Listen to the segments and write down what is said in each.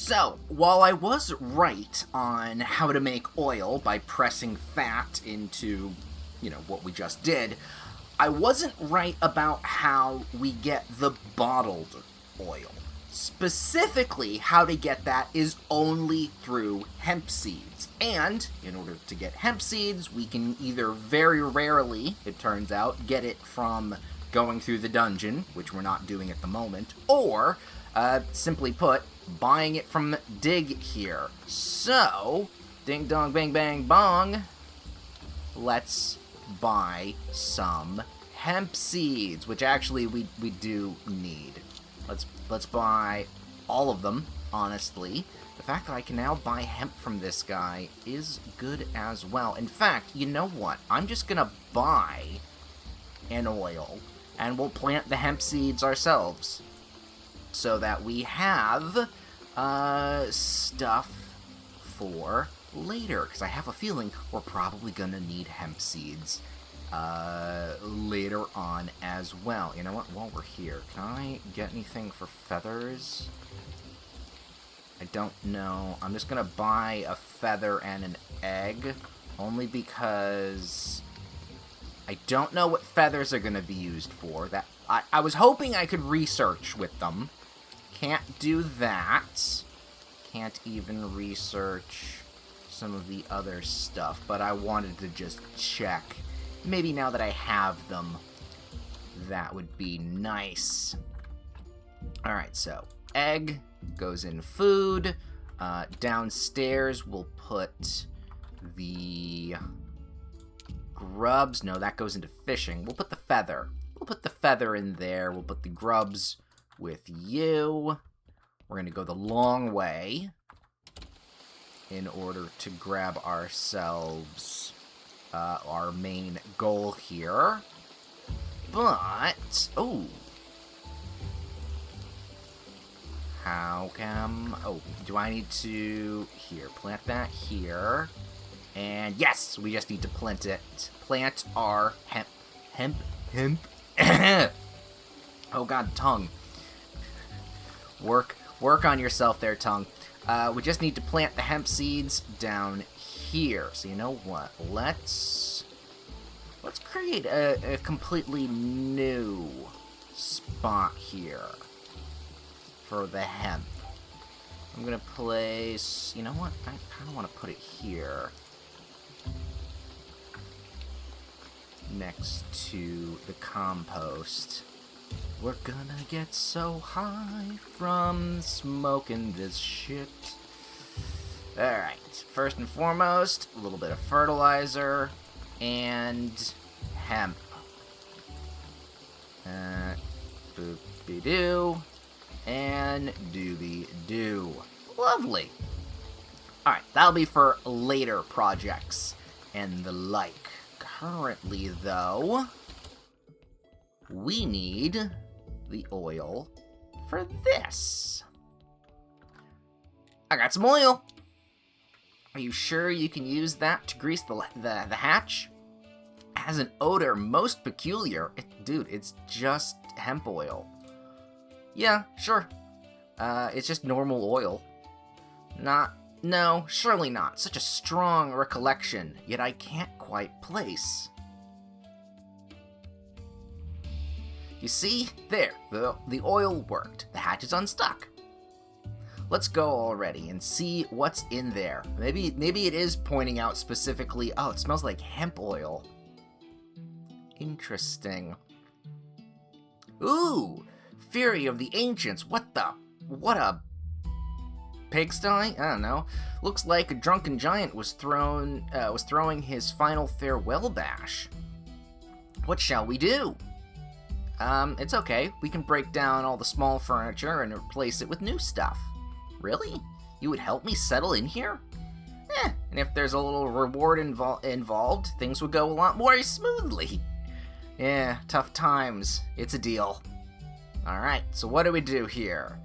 So, while I was right on how to make oil by pressing fat into, what we just did, I wasn't right about how we get the bottled oil. Specifically, how to get that is only through hemp seeds. And, in order to get hemp seeds, we can either very rarely, it turns out, get it from going through the dungeon, which we're not doing at the moment, or, simply put, buying it from Dig here. So, ding dong bang bang bong, let's buy some hemp seeds, which actually we do need. Let's buy all of them, honestly. The fact that I can now buy hemp from this guy is good as well. In fact, you know what? I'm just gonna buy an oil, and we'll plant the hemp seeds ourselves, so that we have stuff for later, because I have a feeling we're probably gonna need hemp seeds later on as well. You know what? While we're here, can I get anything for feathers? I don't know. I'm just gonna buy a feather and an egg, only because I don't know what feathers are gonna be used for. That I was hoping I could research with them. Can't do that. Can't even research some of the other stuff, but I wanted to just check. Maybe now that I have them, that would be nice. Alright, so egg goes in food. Downstairs we'll put the grubs. No, that goes into fishing. We'll put the feather. We'll put the feather in there. We'll put the grubs with you. We're going to go the long way in order to grab ourselves our main goal here. But, how come, do I need to, here, plant that here. And yes, we just need to plant our hemp. Oh god, tongue. Work on yourself there, tongue. We just need to plant the hemp seeds down here. So you know what? Let's create a completely new spot here for the hemp. I'm gonna place, you know what? I kind of want to put it here next to the compost. We're gonna get so high from smoking this shit. Alright, first and foremost, a little bit of fertilizer and hemp. Boop-be-doo and doobie-doo. Lovely. Alright, that'll be for later projects and the like. Currently, though, we need the oil for this. I got some oil. Are you sure you can use that to grease the hatch? It has an odor most peculiar. Dude, it's just hemp oil. Yeah, sure. It's just normal oil. No, surely not. Such a strong recollection, yet I can't quite place. You see? There, the oil worked. The hatch is unstuck. Let's go already and see what's in there. Maybe it is pointing out specifically, oh, it smells like hemp oil. Interesting. Ooh! Fury of the Ancients. What a pigsty? I don't know. Looks like a drunken giant was throwing his final farewell bash. What shall we do? It's okay. We can break down all the small furniture and replace it with new stuff. Really? You would help me settle in here? And if there's a little reward involved, things would go a lot more smoothly. Yeah, tough times. It's a deal. Alright, so what do we do here?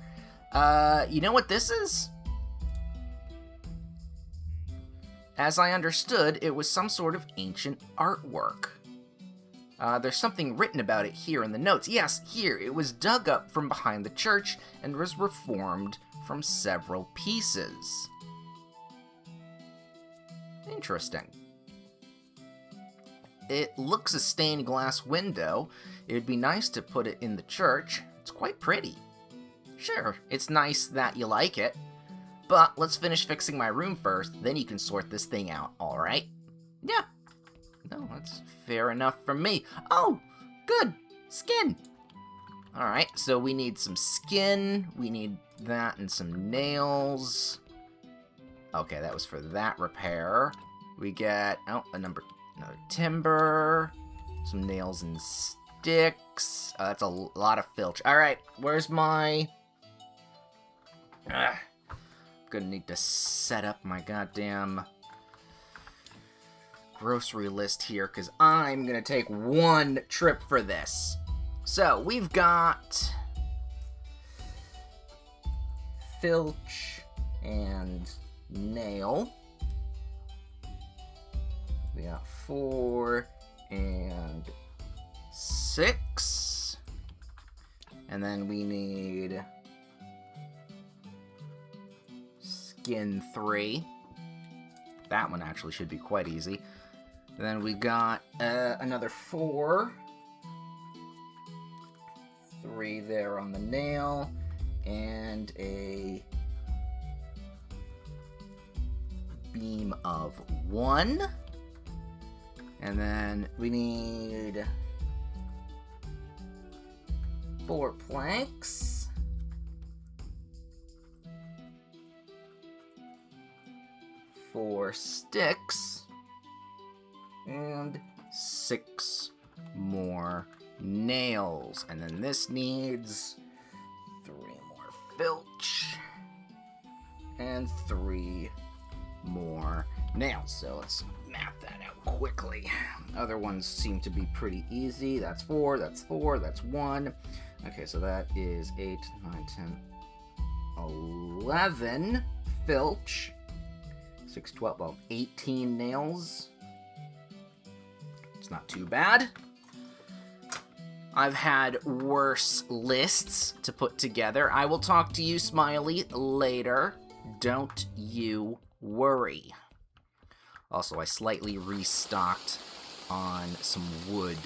You know what this is? As I understood, it was some sort of ancient artwork. There's something written about it here in the notes. Yes, here. It was dug up from behind the church and was reformed from several pieces. Interesting. It looks a stained glass window. It would be nice to put it in the church. It's quite pretty. Sure, it's nice that you like it, but let's finish fixing my room first, then you can sort this thing out, alright? Yeah. No, that's fair enough for me. Oh, good. Skin. Alright, so we need some skin, we need that and some nails. Okay, that was for that repair. We get, another timber, some nails and sticks. That's a lot of filch. Alright, where's my... I'm gonna need to set up my goddamn grocery list here, because I'm gonna take one trip for this. So, we've got filch and nail. We got 4 and 6. And then we need skin 3. That one actually should be quite easy. And then we got another 4. 3 there on the nail. And a beam of 1. And then we need 4 planks. 4 sticks. And 6 more nails. And then this needs 3 more filch. And 3 more nails. So let's map that out quickly. Other ones seem to be pretty easy. That's 4, that's 4, that's 1. Okay, so that is 8, 9, 10, 11 filch. 6, 12, well, 18 nails. It's not too bad. I've had worse lists to put together. I will talk to you, Smiley, later. Don't you worry. Also, I slightly restocked on some wood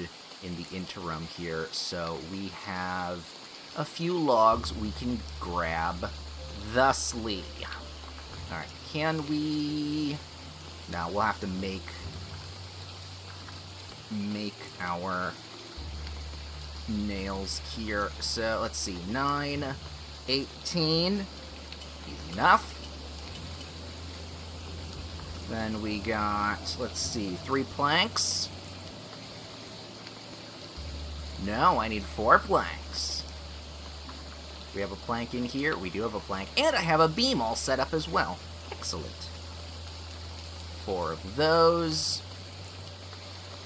in the interim here, so we have a few logs we can grab thusly. Alright, can we... Now, we'll have to make our nails here. So, let's see, 9, 18, easy enough. Then we got, let's see, 3 planks. No, I need 4 planks. We have a plank in here. We do have a plank. And I have a beam all set up as well. Excellent. 4 of those.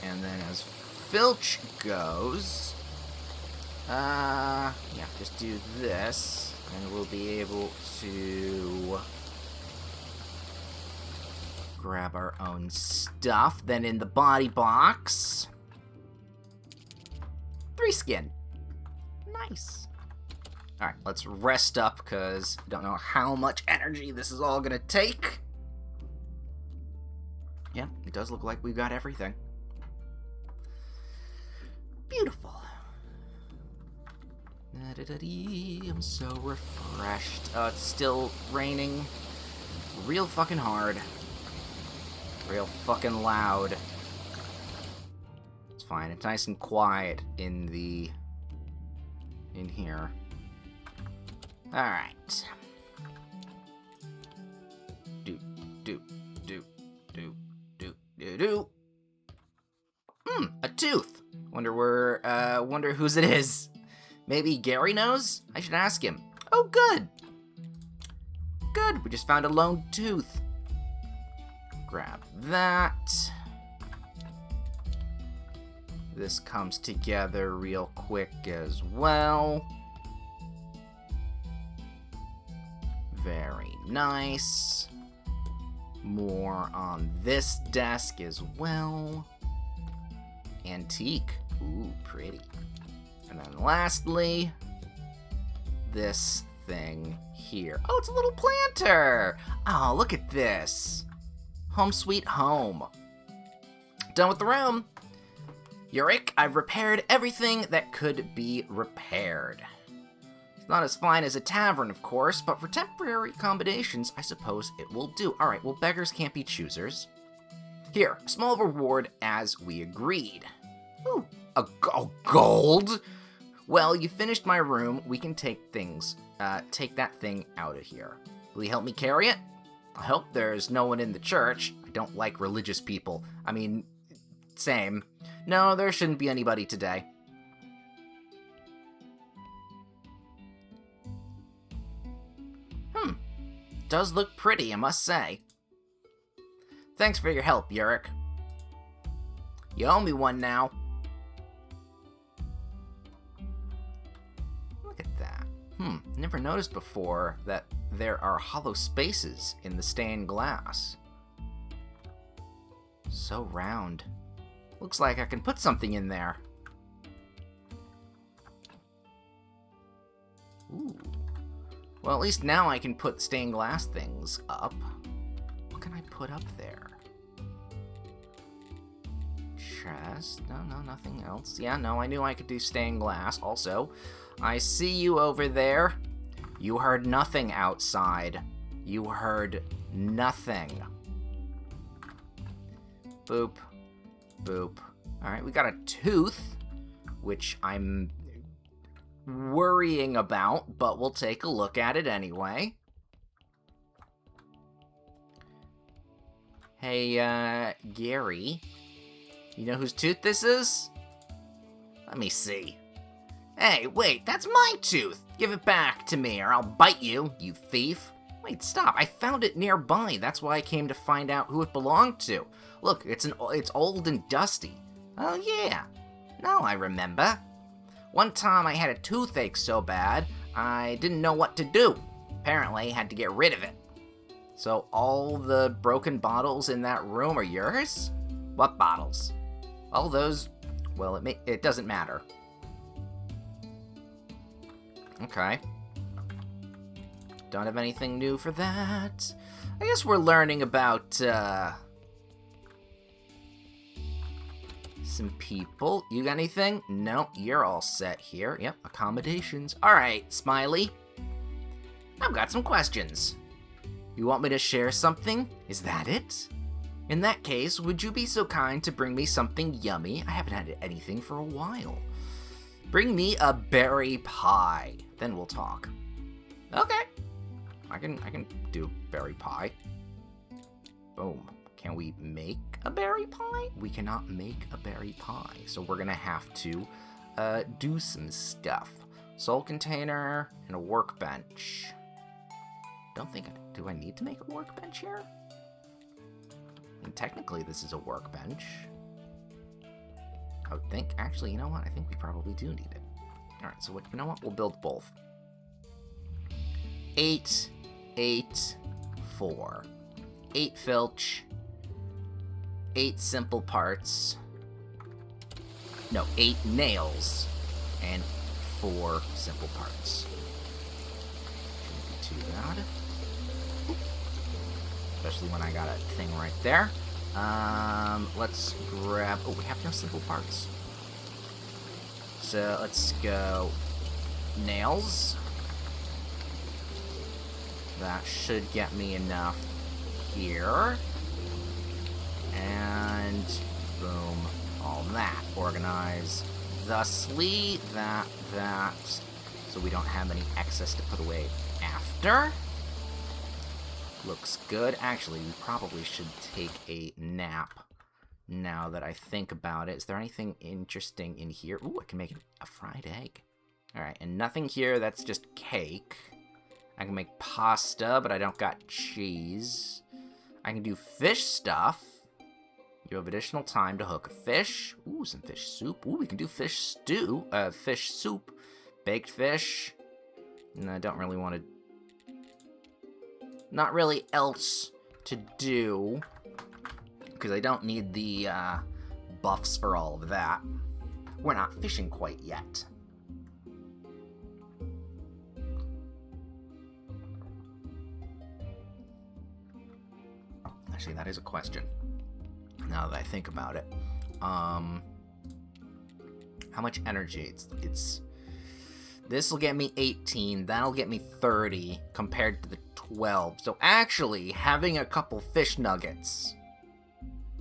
And then as filch goes, yeah, just do this. And we'll be able to grab our own stuff. Then in the body box, 3 skin. Nice. Alright, let's rest up, because I don't know how much energy this is all gonna take. Yeah, it does look like we've got everything. Beautiful. I'm so refreshed. Oh, it's still raining real fucking hard. Real fucking loud. It's fine. It's nice and quiet in here. Alright. A tooth. Wonder whose it is. Maybe Gary knows? I should ask him. Oh, good. Good, we just found a lone tooth. Grab that. This comes together real quick as well. Very nice. More on this desk as well. Antique. Ooh, pretty. And then lastly, this anything here. Oh, it's a little planter. Oh, look at this. Home sweet home. Done with the room. Yurik, I've repaired everything that could be repaired. It's not as fine as a tavern, of course, but for temporary accommodations, I suppose it will do. Alright, well, beggars can't be choosers. Here, a small reward as we agreed. Ooh, gold? Well, you finished my room. We can take that thing out of here. Will you help me carry it? I hope there's no one in the church. I don't like religious people. I mean, same. No, there shouldn't be anybody today. Does look pretty, I must say. Thanks for your help, Yurik. You owe me one now. Look at that. Never noticed before that there are hollow spaces in the stained glass. So round. Looks like I can put something in there. Ooh. Well, at least now I can put stained glass things up. What can I put up there? Chest? No, nothing else. Yeah, no, I knew I could do stained glass. Also, I see you over there. You heard nothing outside. You heard nothing. Boop. Boop. Alright, we got a tooth, which I'm worrying about, but we'll take a look at it anyway. Hey, Gary. You know whose tooth this is? Let me see. Hey, wait, that's my tooth! Give it back to me or I'll bite you, you thief. Wait, stop. I found it nearby. That's why I came to find out who it belonged to. Look, it's old and dusty. Oh, yeah. Now I remember. One time I had a toothache so bad, I didn't know what to do. Apparently, I had to get rid of it. So all the broken bottles in that room are yours? What bottles? All those... Well, it doesn't matter. Okay. Don't have anything new for that. I guess we're learning about, some people. You got anything? No, you're all set here. Yep, accommodations. Alright, Smiley. I've got some questions. You want me to share something? Is that it? In that case, would you be so kind to bring me something yummy? I haven't had anything for a while. Bring me a berry pie. Then we'll talk. Okay. I can do berry pie. Boom. Can we make a berry pie? We cannot make a berry pie, so we're gonna have to do some stuff. Soul container and a workbench. Do I need to make a workbench here? I mean, technically this is a workbench. I would think, actually, you know what? I think we probably do need it. Alright, so you know what? We'll build both. 8, 8, 4. 8 filch. 8 simple parts. No, 8 nails. And 4 simple parts. Shouldn't be too bad. Especially when I got a thing right there. Let's grab... Oh, we have no simple parts. So, let's go... nails. That should get me enough here. And... boom. All that. Organize thusly. That. So we don't have any excess to put away after. Looks good. Actually, we probably should take a nap now that I think about it. Is there anything interesting in here? Ooh, I can make a fried egg. Alright, and nothing here. That's just cake. I can make pasta, but I don't got cheese. I can do fish stuff. You have additional time to hook a fish. Ooh, some fish soup. Ooh, we can do fish stew. Fish soup. Baked fish. And I don't really want to... Not really else to do, because I don't need the buffs for all of that. We're not fishing quite yet. Actually, that is a question. Now that I think about it. How much energy? It's this will get me 18, that'll get me 30 compared to the 12. So actually, having a couple fish nuggets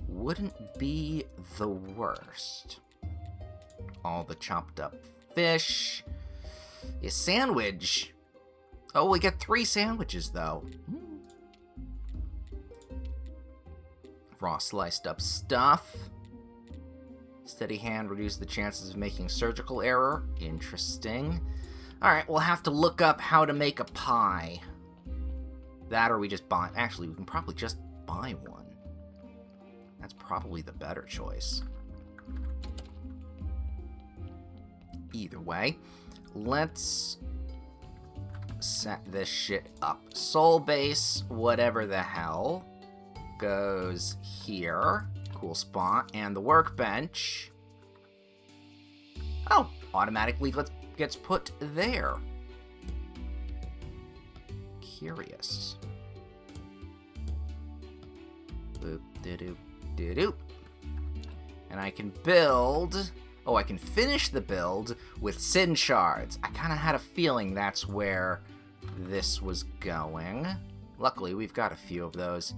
wouldn't be the worst. All the chopped up fish. A sandwich. Oh, we get 3 sandwiches, though. Raw sliced up stuff. Steady hand reduces the chances of making surgical error. Interesting. Alright, we'll have to look up how to make a pie. That or we just buy... Actually, we can probably just buy one. That's probably the better choice. Either way, let's set this shit up. Soul base, whatever the hell, goes here. Cool spot. And the workbench, oh, automatically gets put there. Curious. Boop, doo-doo, doo-doo. And I can build... Oh, I can finish the build with sin shards. I kind of had a feeling that's where this was going. Luckily, we've got a few of those.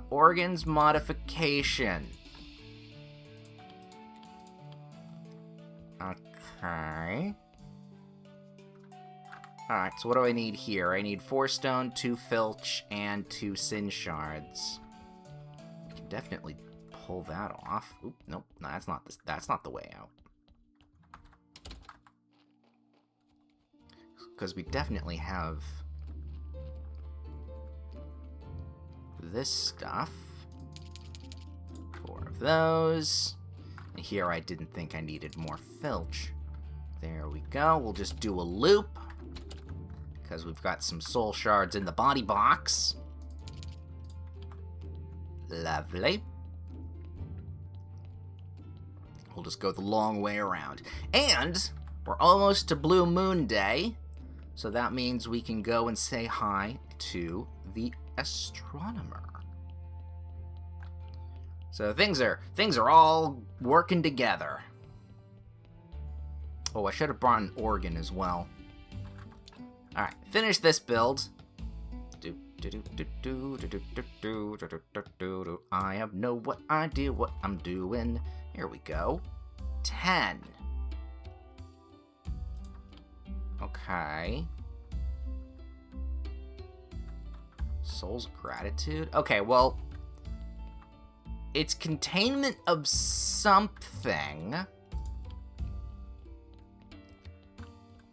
Organs modification. Okay. Alright, so what do I need here? I need 4 stone, 2 filch, and 2 sin shards. I can definitely pull that off. Oop, nope, no, that's not the way out. Because we definitely have this stuff. 4 of those. And here I didn't think I needed more filch. There we go. We'll just do a loop. Because we've got some soul shards in the body box. Lovely. We'll just go the long way around. And we're almost to Blue Moon Day. So that means we can go and say hi to the astronomer. So things are all working together. Oh, I should have brought an organ as well. Alright, finish this build. I have no idea what I'm doing. Here we go. 10. Okay. Soul's gratitude? Okay, well, it's containment of something.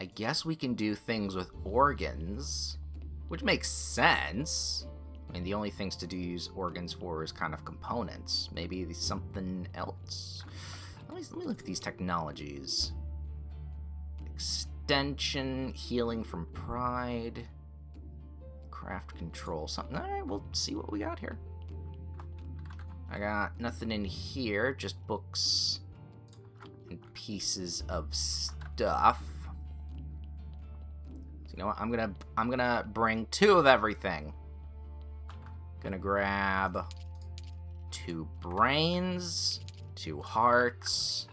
I guess we can do things with organs, which makes sense. I mean, the only things to use organs for is kind of components. Maybe something else. Let me look at these technologies. Extension, healing from pride, craft control, something. Alright, we'll see what we got here. I got nothing in here, just books and pieces of stuff. So you know what? I'm gonna bring 2 of everything. Gonna grab 2 brains, 2 hearts,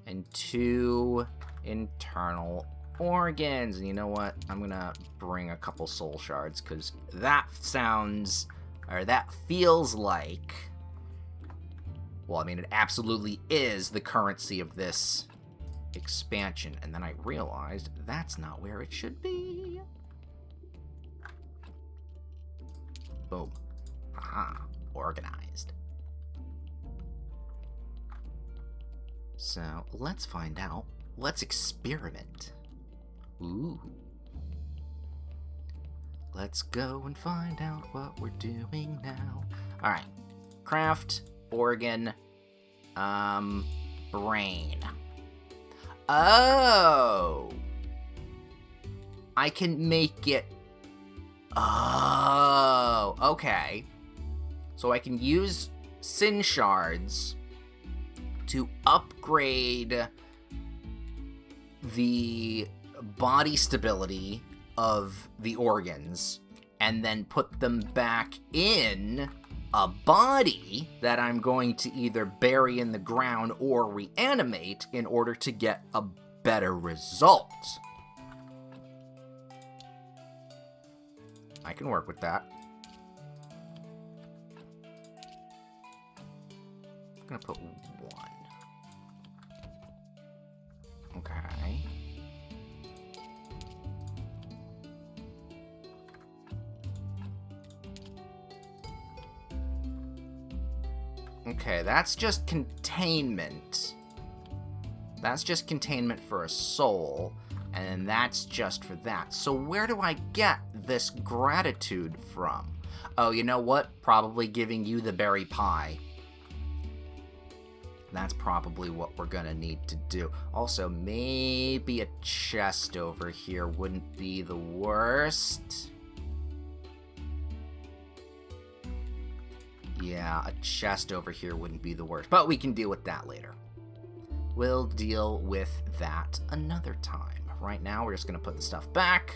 and 2 internal organs. And you know what? I'm gonna bring a couple soul shards, because that feels like... Well, I mean, it absolutely is the currency of this expansion. And then I realized that's not where it should be. Boom. Aha. Organized. So, let's find out. Let's experiment. Ooh. Let's go and find out what we're doing now. Alright. Craft, organ, brain. Oh! I can make it... Oh, okay. So I can use sin shards to upgrade the body stability of the organs and then put them back in a body that I'm going to either bury in the ground or reanimate in order to get a better result. I can work with that. I'm gonna put 1. Okay. Okay, that's just containment. That's just containment for a soul, and that's just for that. So where do I get this gratitude from? Oh, you know what? Probably giving you the berry pie. That's probably what we're gonna need to do. Also, maybe a chest over here wouldn't be the worst. Yeah, a chest over here wouldn't be the worst, but we can deal with that later. We'll deal with that another time. Right now, we're just gonna put the stuff back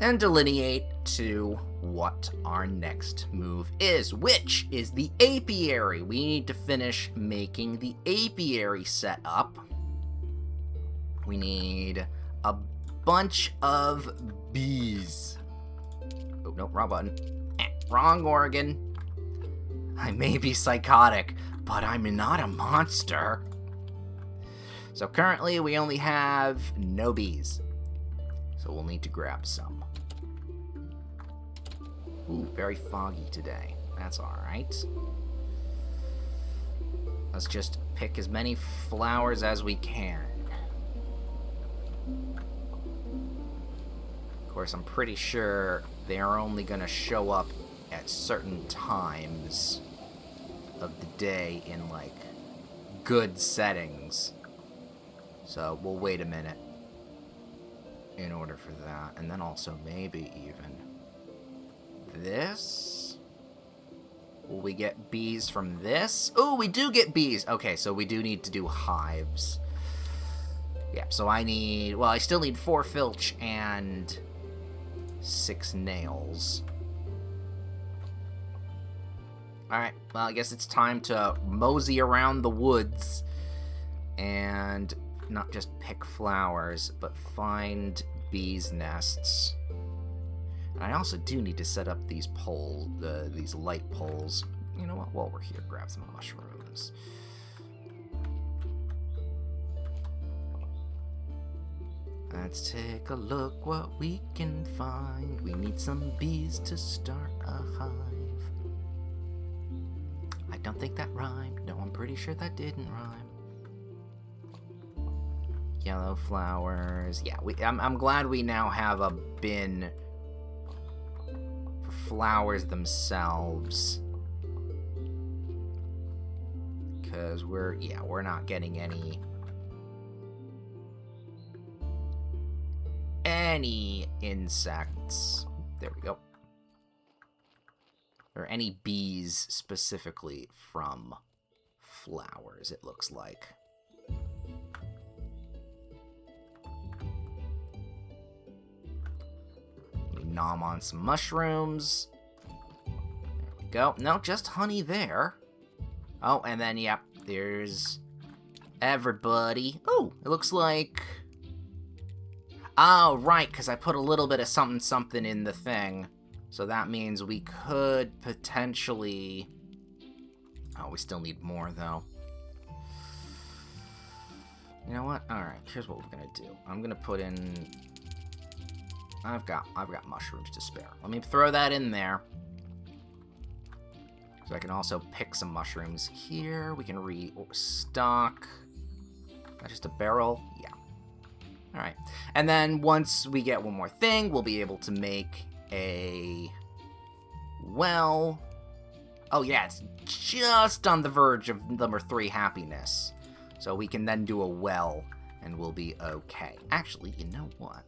and delineate to what our next move is, which is the apiary. We need to finish making the apiary set up. We need a bunch of bees. Oh, no, wrong button. Wrong organ. I may be psychotic, but I'm not a monster. So currently, we only have no bees. So we'll need to grab some. Ooh, very foggy today. That's alright. Let's just pick as many flowers as we can. Of course, I'm pretty sure they're only gonna show up at certain times of the day in, like, good settings. So we'll wait a minute in order for that. And then also maybe even this. Will we get bees from this? Oh, we do get bees. Okay, so we do need to do hives. Yeah, so I need, well, I still need 4 filch and 6 nails. Alright, well, I guess it's time to mosey around the woods and not just pick flowers, but find bees' nests. And I also do need to set up these poles, these light poles. You know what? While we're here, grab some mushrooms. Let's take a look what we can find. We need some bees to start a hive. I don't think that rhymed. No, I'm pretty sure that didn't rhyme. Yellow flowers. Yeah, I'm glad we now have a bin for flowers themselves. Because we're not getting any insects. There we go. Or any bees specifically from flowers, it looks like. We nom on some mushrooms. There we go. No, just honey there. Oh, and then, yep, there's everybody. Oh, it looks like... Oh, right, because I put a little bit of something in the thing. So that means we could potentially... Oh, we still need more, though. You know what? Alright, here's what we're going to do. I'm going to put in... I've got mushrooms to spare. Let me throw that in there. So I can also pick some mushrooms here. We can restock. Not just a barrel? Yeah. Alright. And then once we get one more thing, we'll be able to make a well. Oh yeah, it's just on the verge of number 3 happiness. So we can then do a well and we'll be okay. Actually, you know what?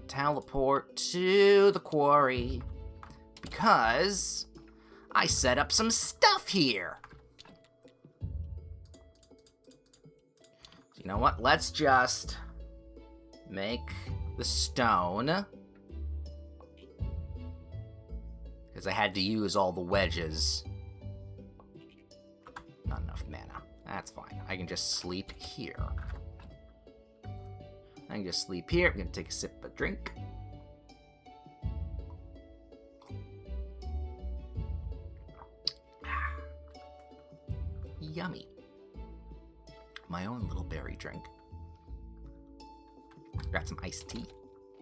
Teleport to the quarry. Because I set up some stuff here. So you know what? Let's just make the stone. because I had to use all the wedges. Not enough mana. That's fine. I can just sleep here. I can just sleep here. I'm going to take a sip of drink. Yummy. My own little berry drink. Got some iced tea.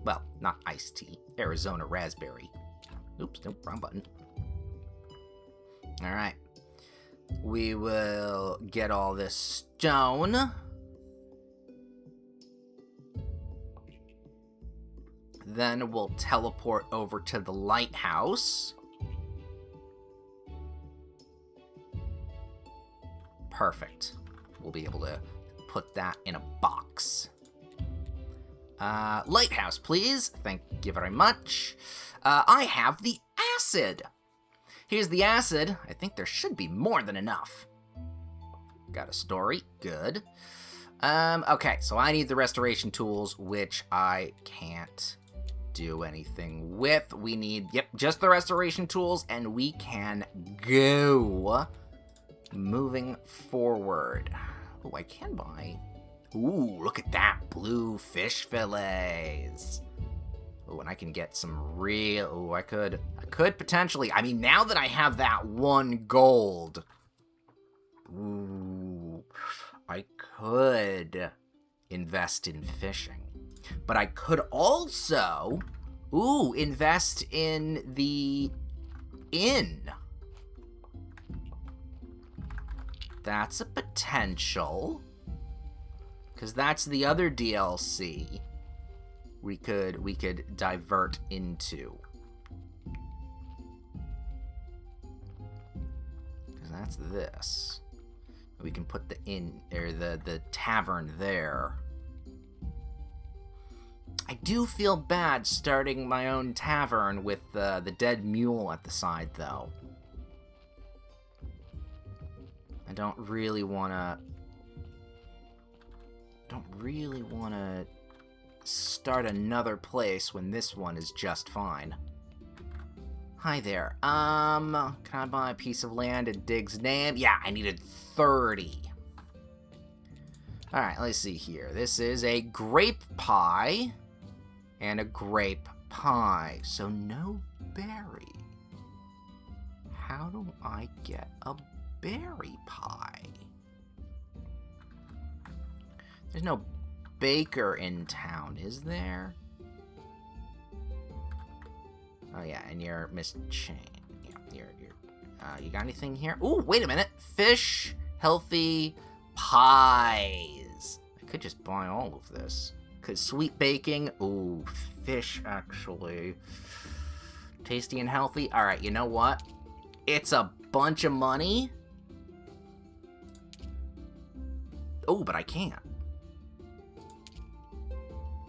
Well, not iced tea. Arizona raspberry. Oops, nope, wrong button. Alright. We will get all this stone. Then we'll teleport over to the lighthouse. Perfect. We'll be able to put that in a box. Lighthouse, please. Thank you very much. I have the acid. Here's the acid. I think there should be more than enough. Got a story. Good. Okay, so I need the restoration tools, which I can't do anything with. We need, just the restoration tools, and we can go. Moving forward. Oh, I can buy. Ooh, look at that. Blue fish fillets. Oh, and I can get some real... Oh, I could potentially... I mean, now that I have that 1 gold... Ooh, I could invest in fishing. But I could also... Ooh, invest in the inn. That's a potential. Because that's the other DLC we could divert into. Because that's this. We can put the inn, or the tavern there. I do feel bad starting my own tavern with the dead mule at the side, though. I don't really want to start another place when this one is just fine. Hi there. Can I buy a piece of land in Dig's name? Yeah, I needed 30. Alright, let's see here. This is a grape pie and a grape pie. So no berry. How do I get a berry pie? There's no baker in town, is there? Oh yeah, and you're Miss Chain. Yeah, you got anything here? Ooh, wait a minute. Fish, healthy, pies. I could just buy all of this. Cause sweet baking. Ooh, fish actually. Tasty and healthy. All right, you know what? It's a bunch of money. Oh, but I can't.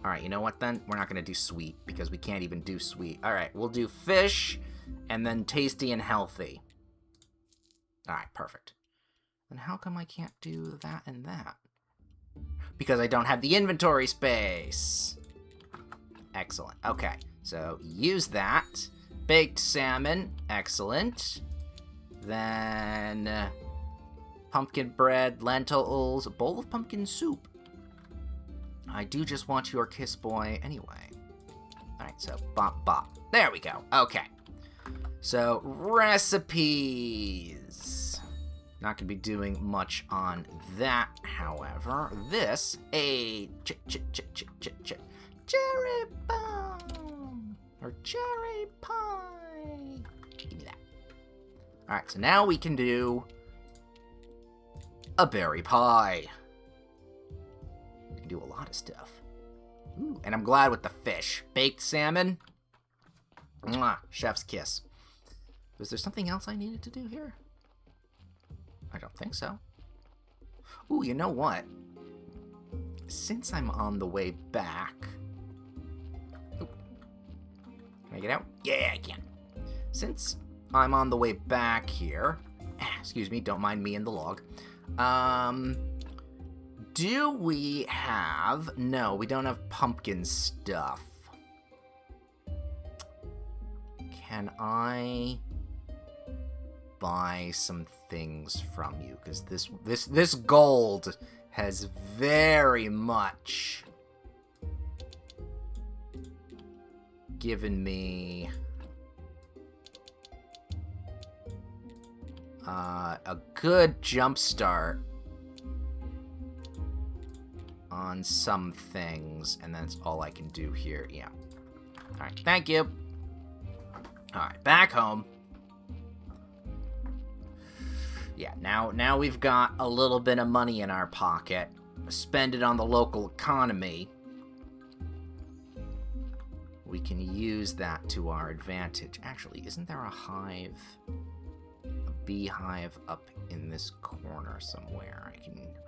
Alright, you know what then? We're not going to do sweet, because we can't even do sweet. Alright, we'll do fish, and then tasty and healthy. Alright, perfect. Then how come I can't do that and that? Because I don't have the inventory space. Excellent. Okay, so use that. Baked salmon. Excellent. Then... pumpkin bread, lentils, a bowl of pumpkin soup. I do just want your kiss, boy, anyway. Alright, so bop, bop. There we go. Okay. So, recipes. Not going to be doing much on that, however. This, a cherry bomb. Or cherry pie. Give me that. Alright, so now we can do a berry pie. We can do a lot of stuff. Ooh, and I'm glad with the fish. Baked salmon. Mwah, chef's kiss. Was there something else I needed to do here? I don't think so. Ooh, you know what? Since I'm on the way back... Ooh. Can I get out? Yeah, I can. Since I'm on the way back here... Excuse me, don't mind me in the log. Do we have... No, we don't have pumpkin stuff. can I buy some things from you? Because this gold has very much given me a good jump start on some things, and that's all I can do here. Yeah. Alright, thank you. Alright, back home. Yeah, now we've got a little bit of money in our pocket. Spend it on the local economy. We can use that to our advantage. Actually, isn't there a hive? A beehive up in this corner somewhere.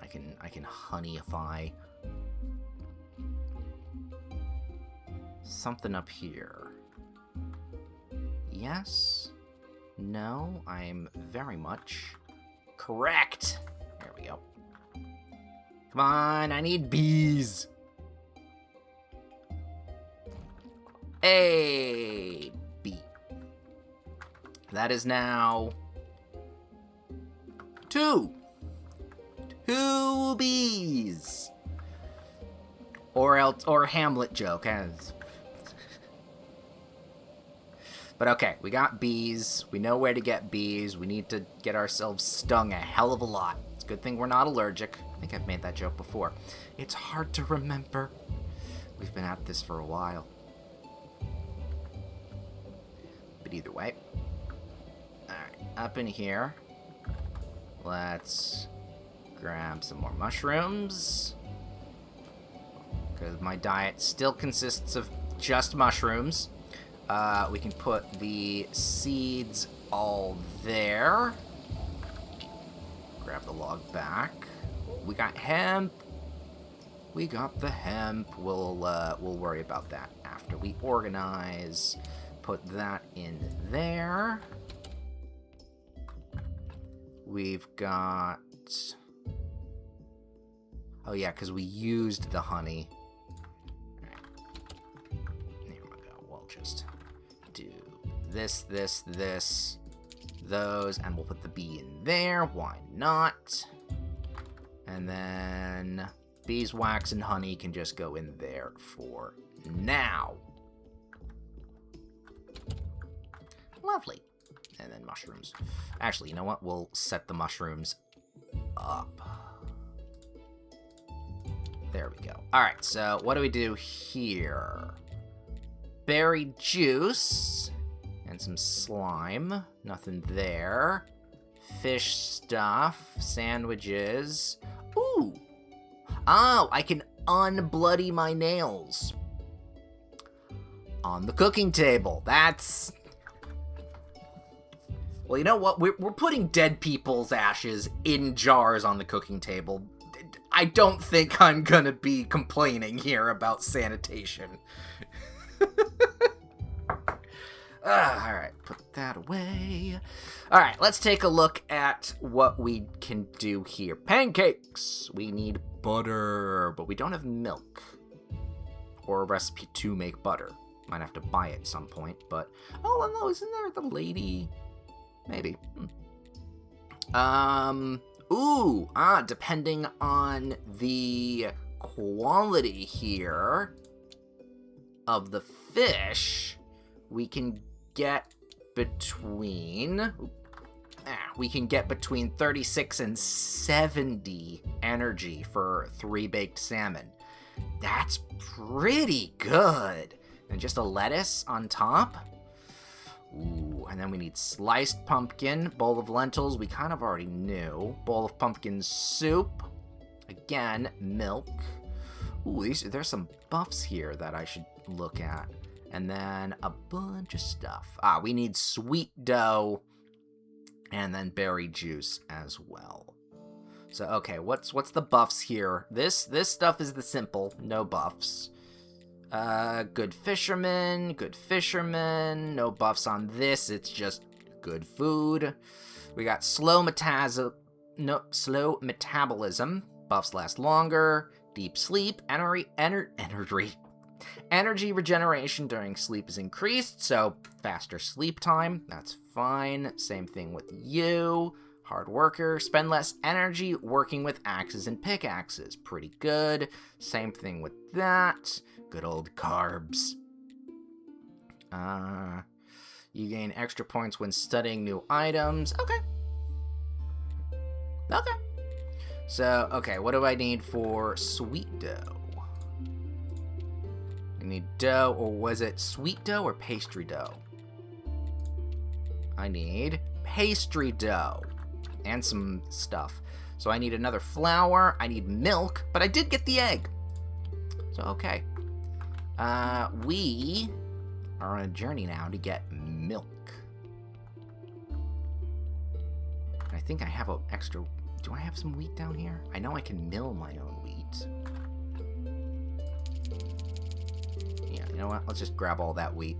I can honeyify something up here. Yes? No? I'm very much correct. There we go. Come on, I need bees. A bee. That is now 2. 2 bees. Or Hamlet joke. But okay, we got bees. We know where to get bees. We need to get ourselves stung a hell of a lot. It's a good thing we're not allergic. I think I've made that joke before. It's hard to remember. We've been at this for a while. But either way. Alright, up in here. Let's grab some more mushrooms. Because my diet still consists of just mushrooms. We can put the seeds all there. Grab the log back. We got hemp. We got the hemp. We'll worry about that after we organize. Put that in there. We've got... Oh yeah, because we used the honey. There we go. We'll just do this, those, and we'll put the bee in there. Why not? And then beeswax and honey can just go in there for now. Lovely. And then mushrooms. Actually, you know what? We'll set the mushrooms up. There we go. Alright, so what do we do here? Berry juice. And some slime. Nothing there. Fish stuff. Sandwiches. Ooh! Oh, I can unbloody my nails. On the cooking table. That's... Well, you know what? We're putting dead people's ashes in jars on the cooking table. I don't think I'm gonna be complaining here about sanitation. Alright, put that away. Alright, let's take a look at what we can do here. Pancakes! We need butter, but we don't have milk. Or a recipe to make butter. Might have to buy it at some point, but... Oh, no, isn't there the lady... Maybe. Depending on the quality here of the fish, we can get between 36 and 70 energy for 3 baked salmon. That's pretty good. And just a lettuce on top. Ooh, and then we need sliced pumpkin, bowl of lentils, we kind of already knew. Bowl of pumpkin soup. Again, milk. Ooh, there's some buffs here that I should look at. And then a bunch of stuff. We need sweet dough and then berry juice as well. So, okay, what's the buffs here? This stuff is the simple, no buffs. Good fisherman, no buffs on this, it's just good food. We got slow metabolism, buffs last longer, deep sleep, energy, Energy regeneration during sleep is increased, so faster sleep time. That's fine. Same thing with you. Hard worker. Spend less energy working with axes and pickaxes. Pretty good. Same thing with that. Good old carbs. You gain extra points when studying new items. Okay. So, okay, what do I need for sweet dough? I need dough, or was it sweet dough or pastry dough? I need pastry dough and some stuff. So I need another flour, I need milk, but I did get the egg. So, okay. We are on a journey now to get milk. I think I have an extra... Do I have some wheat down here? I know I can mill my own wheat. Yeah, you know what? Let's just grab all that wheat.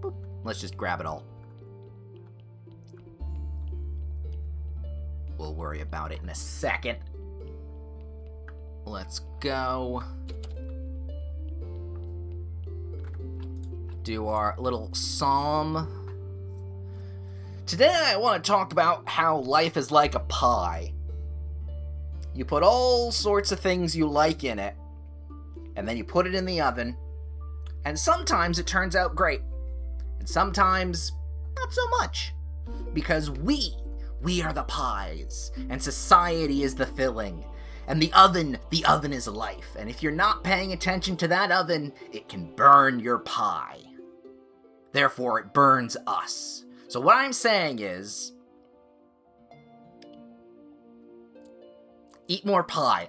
Boop. Let's just grab it all. We'll worry about it in a second. Let's go. Do our little psalm. Today I want to talk about how life is like a pie. You put all sorts of things you like in it, and then you put it in the oven, and sometimes it turns out great, and sometimes not so much, because we are the pies, and society is the filling, and the oven is life, and if you're not paying attention to that oven, it can burn your pie. Therefore, it burns us. So what I'm saying is, eat more pie.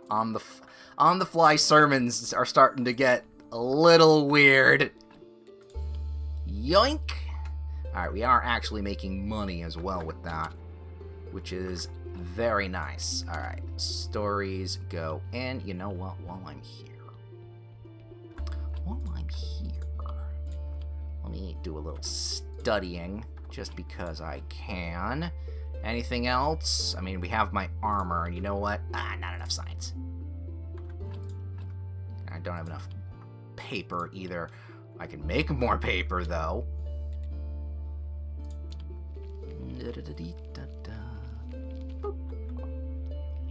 On the fly sermons are starting to get a little weird. Yoink. Alright, we are actually making money as well with that, which is very nice. Alright, stories go in. You know what? While I'm here, let me do a little studying, just because I can. Anything else? I mean, we have my armor, and you know what? Not enough science. I don't have enough paper either. I can make more paper, though.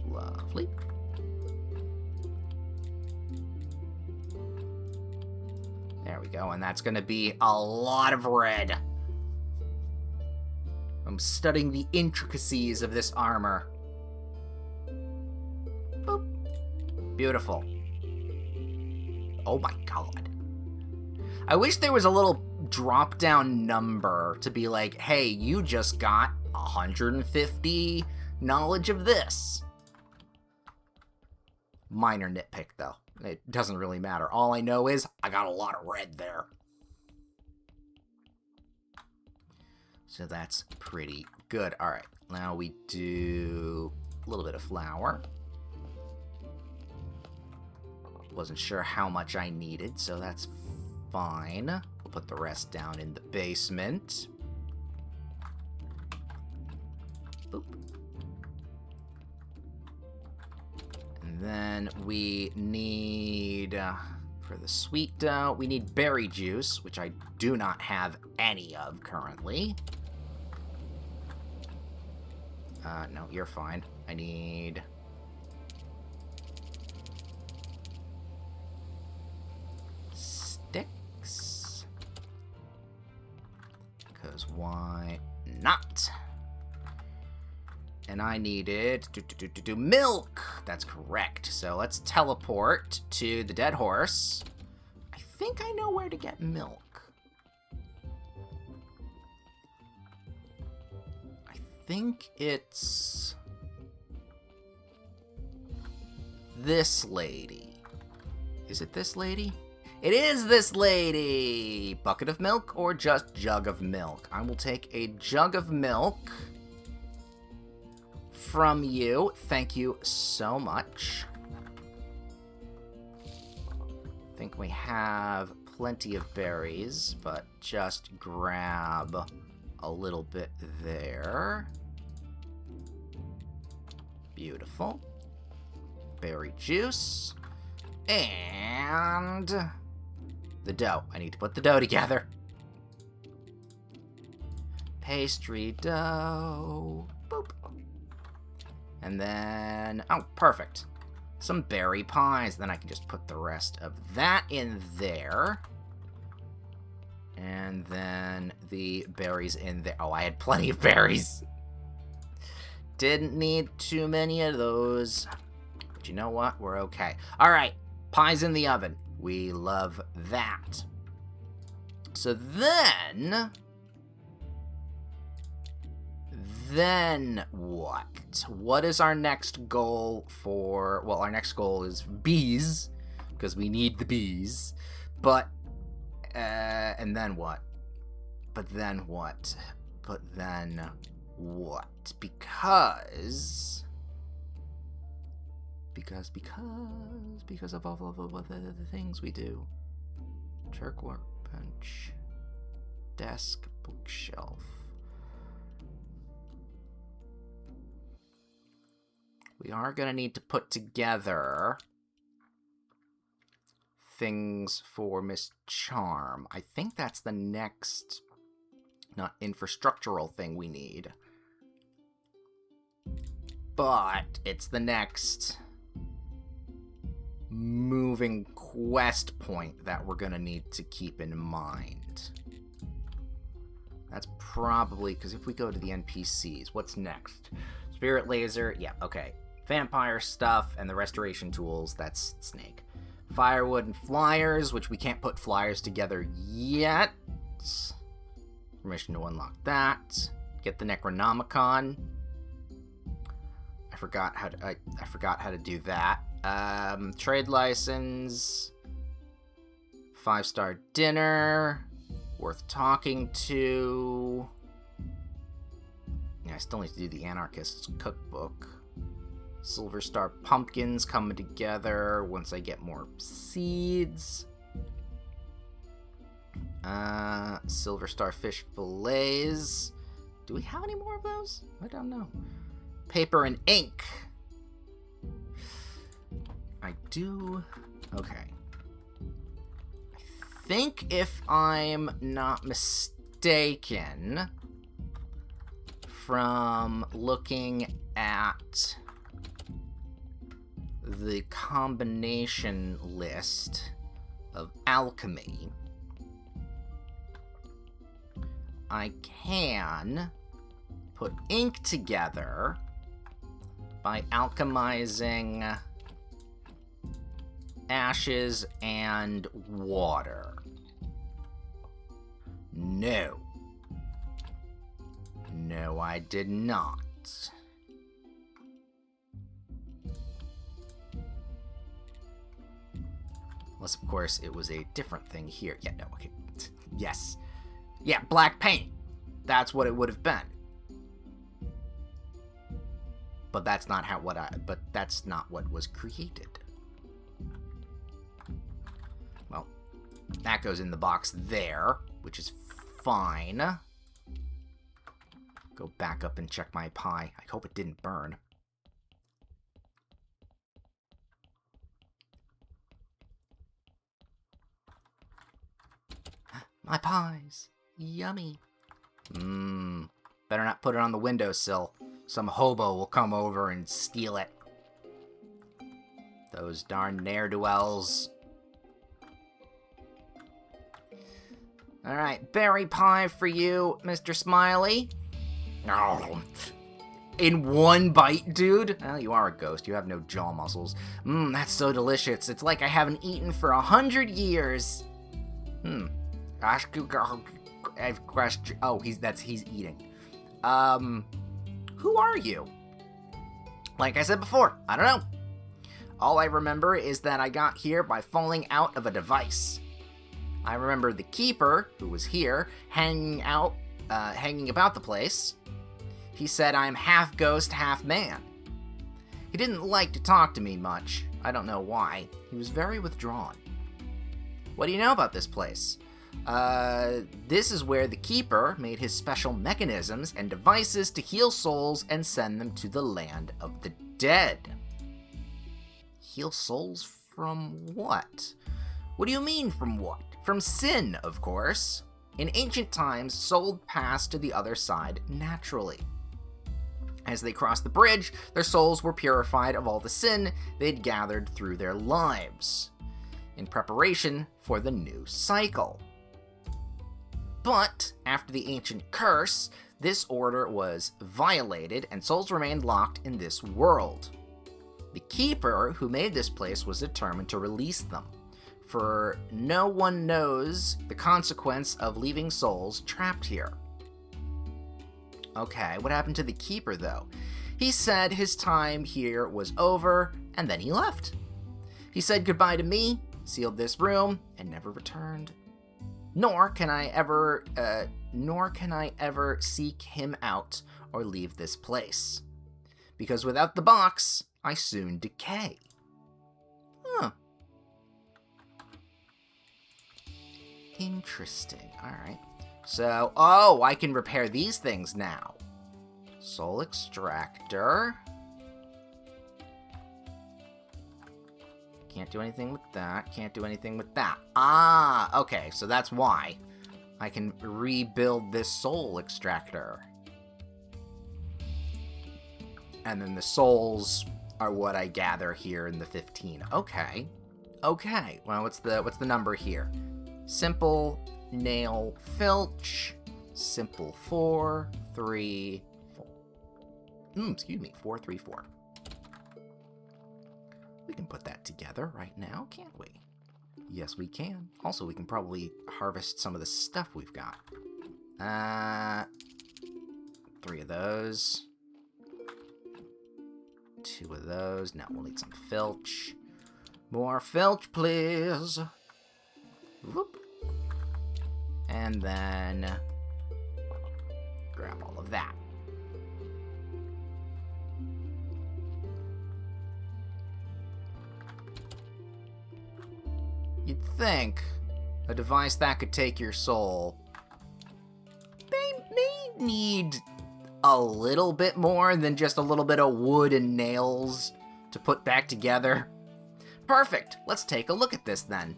Lovely. There we go, and that's going to be a lot of red. I'm studying the intricacies of this armor. Boop. Beautiful. Oh my god. I wish there was a little drop-down number to be like, hey, you just got 150 knowledge of this. Minor nitpick, though. It doesn't really matter. All I know is I got a lot of red there. So that's pretty good. All right, now we do a little bit of flour. Wasn't sure how much I needed, so that's fine. We'll put the rest down in the basement. Boop. And then we need, for the sweet dough, we need berry juice, which I do not have any of currently. No, you're fine. I need... sticks. Because why not? And I needed milk. That's correct. So let's teleport to the dead horse. I think I know where to get milk. I think it's this lady. Is it this lady? It is this lady! Bucket of milk or just jug of milk? I will take a jug of milk from you. Thank you so much. I think we have plenty of berries, but just grab a little bit there. Beautiful. berry juice. And the dough. I need to put the dough together. Pastry dough. Boop. And then, oh, perfect. Some berry pies. Then I can just put the rest of that in there. And then the berries in there. Oh, I had plenty of berries. Didn't need too many of those. But you know what? We're okay. All right. Pies in the oven. We love that. So then what? What is our next goal for... Well, our next goal is bees, because we need the bees. But, and then what? But then what? But then what? Because of all of the things we do. Jerk workbench, desk, bookshelf. We are going to need to put together things for Miss Charm. I think that's the next, not infrastructural thing we need. But it's the next moving quest point that we're going to need to keep in mind. That's probably, because if we go to the NPCs, what's next? Spirit laser, yeah, okay. Vampire stuff and the restoration tools, that's Snake. Firewood and flyers, which we can't put flyers together yet. Permission to unlock that. Get the Necronomicon. I forgot how to do that. Trade license. 5-star dinner. Worth talking to. Yeah, I still need to do the Anarchist's cookbook. Silver Star pumpkins coming together once I get more seeds. Silver Star fish fillets. Do we have any more of those? I don't know. Paper and ink. I do. Okay. I think if I'm not mistaken, from looking at the combination list of alchemy, I can put ink together by alchemizing ashes and water. No. No, I did not. Unless, of course, it was a different thing here. Yeah, no, okay. Yes. Yeah, black paint. That's what it would have been. But that's not that's not what was created. Well, that goes in the box there, which is fine. Go back up and check my pie. I hope it didn't burn. My pies. Yummy. Better not put it on the windowsill. Some hobo will come over and steal it. Those darn ne'er-do-wells. Alright, berry pie for you, Mr. Smiley. Oh, in one bite, dude? Well, you are a ghost. You have no jaw muscles. That's so delicious. It's like I haven't eaten for 100 years. Oh, he's eating. Who are you? Like I said before, I don't know. All I remember is that I got here by falling out of a device. I remember the keeper, who was here, hanging about the place. He said I'm half ghost, half man. He didn't like to talk to me much. I don't know why. He was very withdrawn. What do you know about this place? This is where the Keeper made his special mechanisms and devices to heal souls and send them to the land of the dead. Heal souls from what? What do you mean from what? From sin, of course. In ancient times, souls passed to the other side naturally. As they crossed the bridge, their souls were purified of all the sin they'd gathered through their lives, in preparation for the new cycle. But, after the ancient curse, this order was violated and souls remained locked in this world. The keeper who made this place was determined to release them, for no one knows the consequence of leaving souls trapped here. Okay, what happened to the keeper, though? He said his time here was over, and then he left. He said goodbye to me, sealed this room, and never returned. Nor can I ever seek him out or leave this place. Because without the box, I soon decay. Huh. Interesting, alright. So, oh, I can repair these things now. Soul extractor. Can't do anything with that. Can't do anything with that. Ah, okay, so that's why I can rebuild this soul extractor. And then the souls are what I gather here in the 15. Okay. Okay. Well, what's the number here? Simple nail filch. Simple 4, 3, 4. 4, 3, 4. We can put that together right now, can't we? Yes, we can. Also, we can probably harvest some of the stuff we've got. 3 of those. 2 of those. Now we'll need some filch. More filch, please. Whoop. And then grab all of that. You'd think a device that could take your soul may need a little bit more than just a little bit of wood and nails to put back together. Perfect. Let's take a look at this then.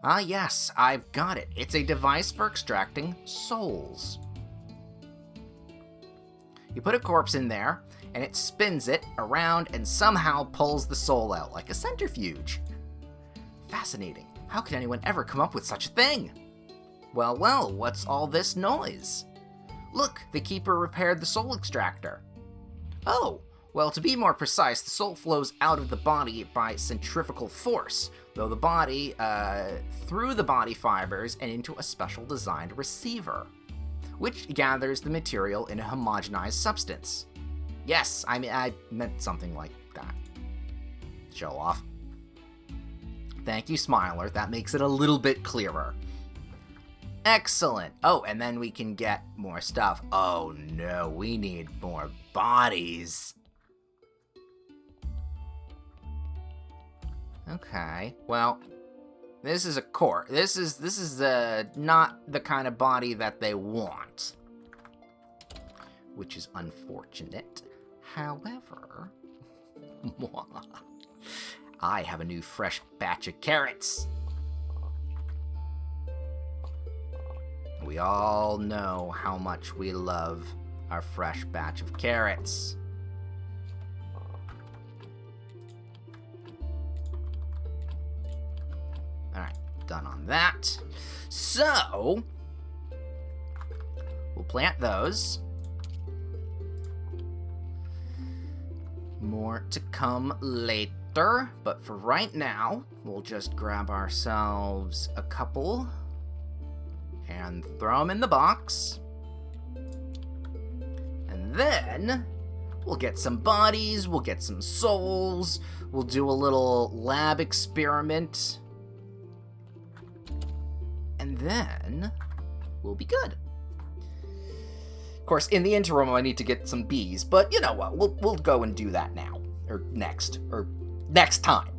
Ah, yes, I've got it. It's a device for extracting souls. You put a corpse in there, and it spins it around and somehow pulls the soul out like a centrifuge. Fascinating. How could anyone ever come up with such a thing? Well, what's all this noise? Look, the keeper repaired the soul extractor. Oh, well, to be more precise, the soul flows out of the body by centrifugal force, through the body fibers and into a special designed receiver, which gathers the material in a homogenized substance. Yes, I meant something like that. Show off. Thank you, Smiler. That makes it a little bit clearer. Excellent. Oh, and then we can get more stuff. Oh no, we need more bodies. Okay, well, this is a core. This is not the kind of body that they want, which is unfortunate. However, I have a new fresh batch of carrots. We all know how much we love our fresh batch of carrots. Alright, done on that. So, we'll plant those. More to come later, but for right now, we'll just grab ourselves a couple and throw them in the box. And then we'll get some bodies, we'll get some souls, we'll do a little lab experiment, and then we'll be good. Of course, in the interim, I need to get some bees, but you know what? We'll go and do that now, or next time.